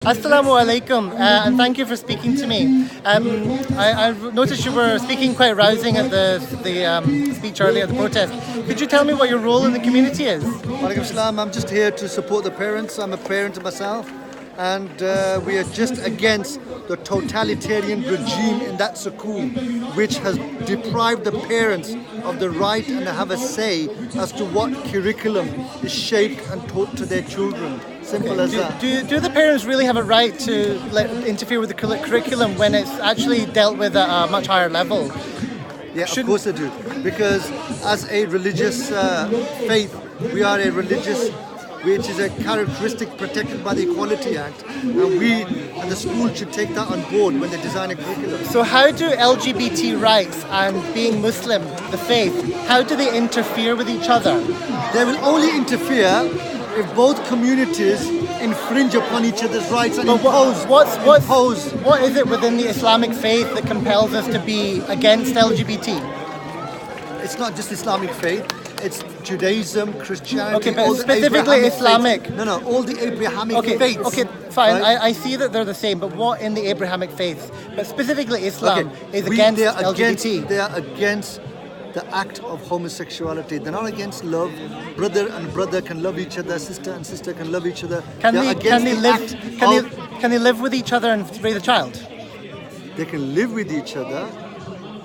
Assalamu alaikum, and thank you for speaking to me. I've noticed you were speaking quite rousing at the speech earlier at the protest. Could you tell me what your role in the community is? Walaikum Salam. I'm just here to support the parents. I'm a parent myself, and we are just against the totalitarian regime in that school, which has deprived the parents of the right and have a say as to what curriculum is shaped and taught to their children. Simple as that. Do the parents really have a right to interfere with the curriculum when it's actually dealt with at a much higher level? Yeah, of course they do. Because as a religious faith, we are a religious, which is a characteristic protected by the Equality Act, and we and the school should take that on board when they design a curriculum. So how do LGBT rights and being Muslim, the faith, how do they interfere with each other? They will only interfere if both communities infringe upon each other's rights and impose. What is it within the Islamic faith that compels us to be against LGBT? It's not just Islamic faith. It's Judaism, Christianity. Okay, but specifically Islamic. Faiths. No, all the Abrahamic faiths. Okay, fine. Right? I see that they're the same, but what in the Abrahamic faiths, but specifically Islam, is against LGBT? They are against the act of homosexuality. They're not against love. Brother and brother can love each other. Sister and sister can love each other. Can they live with each other and raise a child? They can live with each other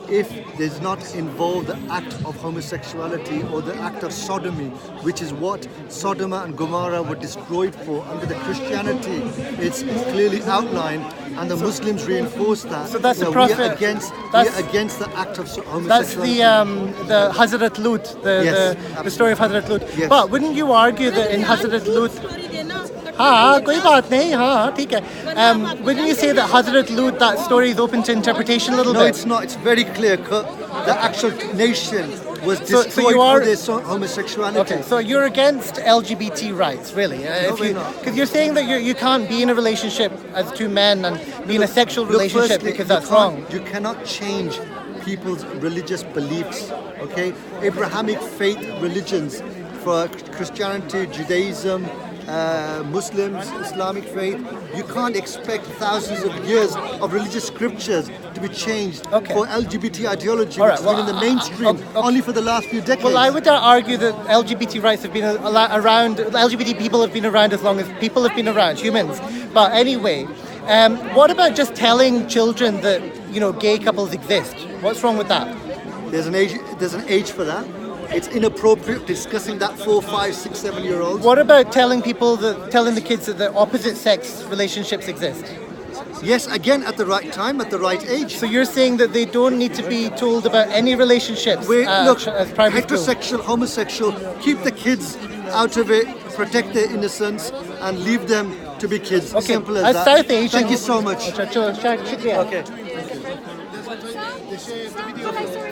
if there's not involved the act of homosexuality or the act of sodomy, which is what Sodom and Gomorrah were destroyed for under the Christianity. It's clearly outlined, and the Muslims reinforce that. So that's the Prophet. We are against the act of homosexuality. That's the Hazrat Lut, the story of Hazrat Lut. Yes. But wouldn't you argue that in Hazrat Lut, wouldn't you say that Hazrat Lut, that story is open to interpretation a little bit? No, it's not. It's very clear cut. The actual nation was destroyed for their homosexuality. Okay, so you're against LGBT rights, really? Because you're saying that you can't be in a relationship as two men and be in a sexual relationship because that's wrong. You cannot change people's religious beliefs, okay? Abrahamic faith religions for Christianity, Judaism, Muslims, Islamic faith, you can't expect thousands of years of religious scriptures to be changed for LGBT ideology, which has been in the mainstream only for the last few decades. Well, I would argue that LGBT rights have been around, LGBT people have been around as long as people have been around, humans. But anyway, what about just telling children that, gay couples exist? What's wrong with that? There's an age for that. It's inappropriate discussing that 4, 5, 6, 7-year-olds. What about telling the kids that the opposite sex relationships exist? Yes, again, at the right time, at the right age. So you're saying that they don't need to be told about any relationships as primary heterosexual, school? Homosexual, keep the kids out of it, protect their innocence, and leave them to be kids. Okay. Simple as that. South Asian. Thank you so much. Okay.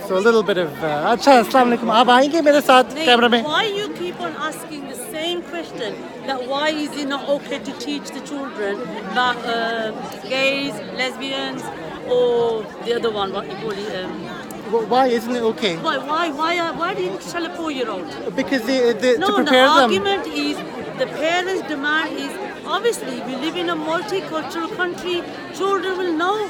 So a little bit of Assalamu alaikum. आप आएंगे मेरे साथ camera में? Why you keep on asking the same question? That why is it not okay to teach the children about gays, lesbians, or the other one? What you call it? Why isn't it okay? Why do you tell a 4-year-old? Because No, to prepare the them. argument is the parents' demand is obviously we live in a multicultural country. Children will know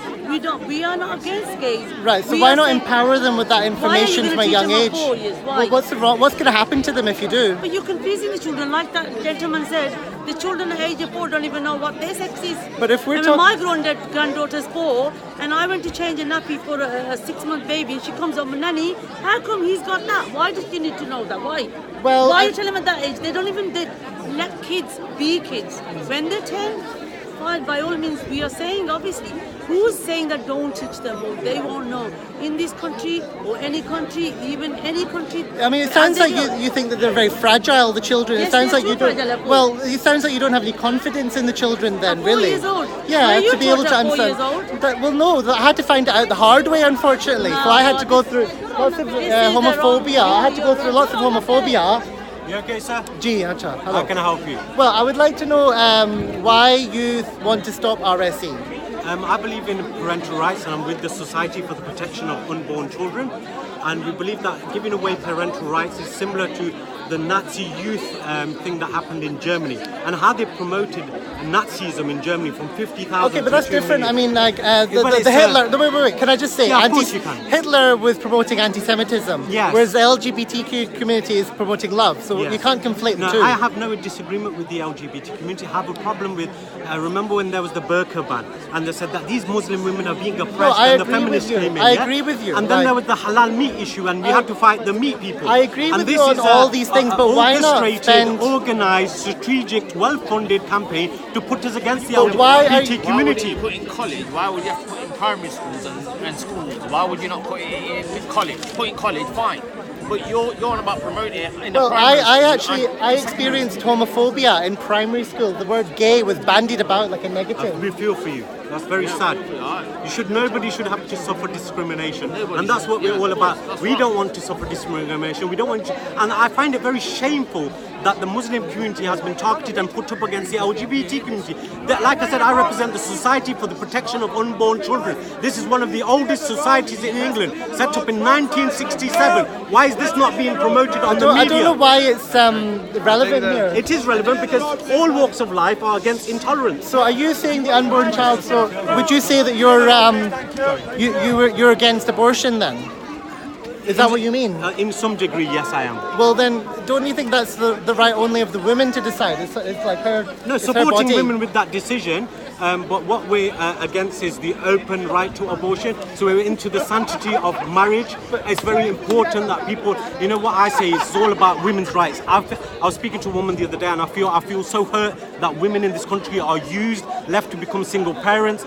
we are not against gays. Right. So why not empower them with that information from a young age? 4 years? Why? Well, what's going to happen to them if you do? But you're confusing the children, like that gentleman said. The children at age of 4 don't even know what their sex is. But if we're my granddaughter's 4, and I went to change a nappy for a 6-month baby, and she comes up, nanny, how come he's got that? Why does she need to know that? Why? Well, why you tell them at that age? They don't even let kids be kids. When they're 10, fine, by all means, we are saying, obviously, who's saying that don't teach them? Or they won't know. In this country, or any country, even any country. I mean, it sounds like you think that they're very fragile, the children. Yes, it sounds like you don't. Well, it sounds like you don't have any confidence in the children then, At 4 really. years old? Yeah, Were you to be able to taught at 4 understand. years old? Well, no, I had to find it out the hard way, unfortunately. So I had to go through lots of homophobia. I had to go through lots of homophobia. You okay, sir? Ji, acha. Hello. How can I help you? Well, I would like to know why you want to stop RSE. I believe in parental rights, and I'm with the Society for the Protection of Unborn Children. And we believe that giving away parental rights is similar to the Nazi youth thing that happened in Germany and how they promoted Nazism in Germany from 50,000. Okay, but that's to 2 different. I million. mean, like But it's, the Hitler. No, wait. Can I just say, Yeah, of course you can. Hitler was promoting anti-Semitism, Yes. whereas the LGBTQ community is promoting love. So Yes. you can't conflate the No, two. I have no disagreement with the LGBT community. I have a problem with, remember when there was the burqa ban and they said that these Muslim women are being oppressed I and the agree with feminists you. came in. I yeah? agree with you. And then Like- there was the halal meat issue and we had to fight the meat people. I agree and with this you on is all these things, but why not orchestrated, spend- organised, strategic, well-funded campaign to put us against the But why are LGBT you- Why would community. you put in college? Why would you have to put in primary schools and schools? Why would you not put it in college? Put in college, fine. But you're on about promoting it in the Well, primary school. I experienced homophobia in primary school. The word gay was bandied about like a negative. We feel for you. That's very sad. Nobody should have to suffer discrimination, and that's what we're all about. We don't want to suffer discrimination. We don't want to, and I find it very shameful that the Muslim community has been targeted and put up against the LGBT community. Like I said, I represent the Society for the Protection of Unborn Children. This is one of the oldest societies in England, set up in 1967. Why is this not being promoted on the media? I don't know why it's relevant here. It is relevant because all walks of life are against intolerance. So are you saying the unborn child? So would you say that you're against abortion then? Is that what you mean? In some degree, yes, I am. Well then, don't you think that's the right only of the women to decide? It's like her. No, it's her supporting body. women with that decision, but what we're against is the open right to abortion. So we're into the sanctity of marriage. It's very important that people, you know what I say, it's all about women's rights. I was speaking to a woman the other day and I feel so hurt that women in this country are used, left to become single parents,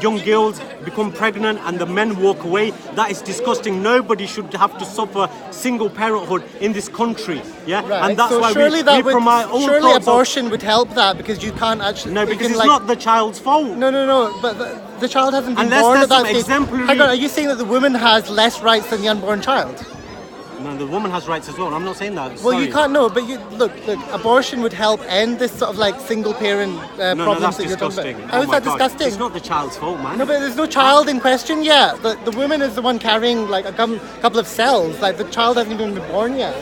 young girls become pregnant and the men walk away. That is disgusting. Nobody should have to suffer single parenthood in this country. Yeah, Right. and that's so why surely we promote all surely sorts of- abortion would help that because you can't actually. No, you because can, it's like, not the child's fault. No. But the child hasn't been Unless born there's at that some stage. exemplary- Hang on, are you saying that the woman has less rights than the unborn child? No, the woman has rights as well. I'm not saying that. Well, Sorry. you can't know, but you look. Abortion would help end this sort of like single parent No, problems that's that you're talking disgusting. about. How Oh is my that God. disgusting? It's not the child's fault, man. No, but there's no child in question yet. The woman is the one carrying like a couple of cells. Like the child hasn't even been born yet.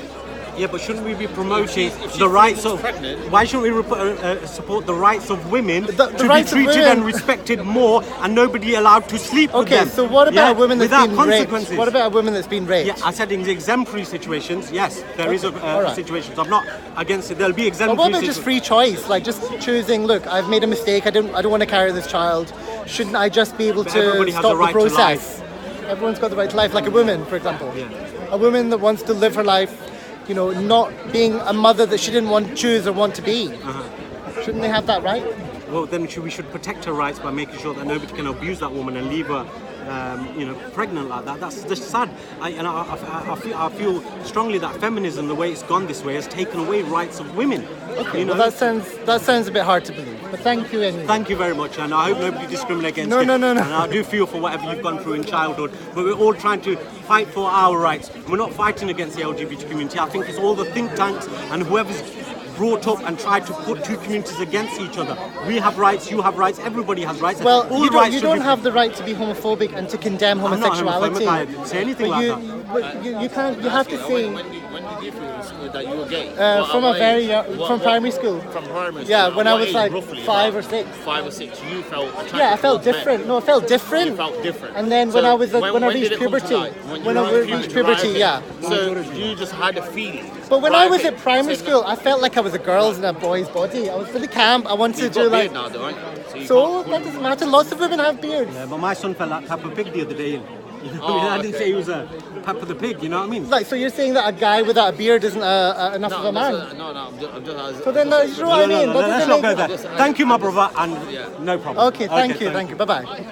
Yeah, but shouldn't we be promoting the rights of? Why shouldn't we support the rights of women The to be rights of treated women- and respected more, and nobody allowed to sleep with Okay, them? so what about Yeah, a woman that's without been consequences? raped? What about a woman that's been raped? Yeah, I said in the exemplary situations, yes, there is all right. situations. I'm not against it. There'll be But exemplary what about just situations. free choice? Like just choosing, look, I've made a mistake, I don't want to carry this child. Shouldn't I just be able But to everybody has stop the right the to process? Everyone's got the right to life, like a woman, for example. Yeah. A woman that wants to live her life, not being a mother that she didn't want to choose or want to be. Shouldn't they have that right? Well, then we should protect her rights by making sure that nobody can abuse that woman and leave her, pregnant like that. That's just sad. I feel strongly that feminism, the way it's gone this way, has taken away rights of women. Okay, well that sounds a bit hard to believe. But thank you anyway. Thank you very much, and I hope nobody discriminates against No, you. no. And I do feel for whatever you've gone through in childhood, but we're all trying to fight for our rights. We're not fighting against the LGBT community. I think it's all the think tanks and whoever's brought up and tried to put two communities against each other. We have rights, you have rights, everybody has rights. and Well, all you the rights don't should be- have the right to be homophobic and to condemn I'm not homosexuality. homophobic, I didn't say anything But like you, that. but you can't. You have to say When did you feel that you were gay? from a very young, primary school. From primary school. Yeah, when I What was age, like roughly? 5 or 6. 5 or 6, you felt attracted Yeah, I felt towards men. different. No, I felt different. You felt different. And then when So I was when I when did reached it come to puberty, light? when I you reached puberty, okay. yeah. So you just had a feeling. But when I was at primary So school, I felt like I was a girl's in a boy's body. I was really camp. I wanted you've to got do a like. beard now, though, aren't you? you So can't- that doesn't matter. Lots of women have beards. Yeah, but my son felt like Peppa Pig the other day. I didn't okay. say he was a Peppa the Pig. You know what I mean? Like, so you're saying that a guy without a beard isn't enough of a man? No, I'm just. So then, you know what I mean? That Let's doesn't not go make- there. Thank you, my brother, and no problem. Okay, thank you. Bye bye.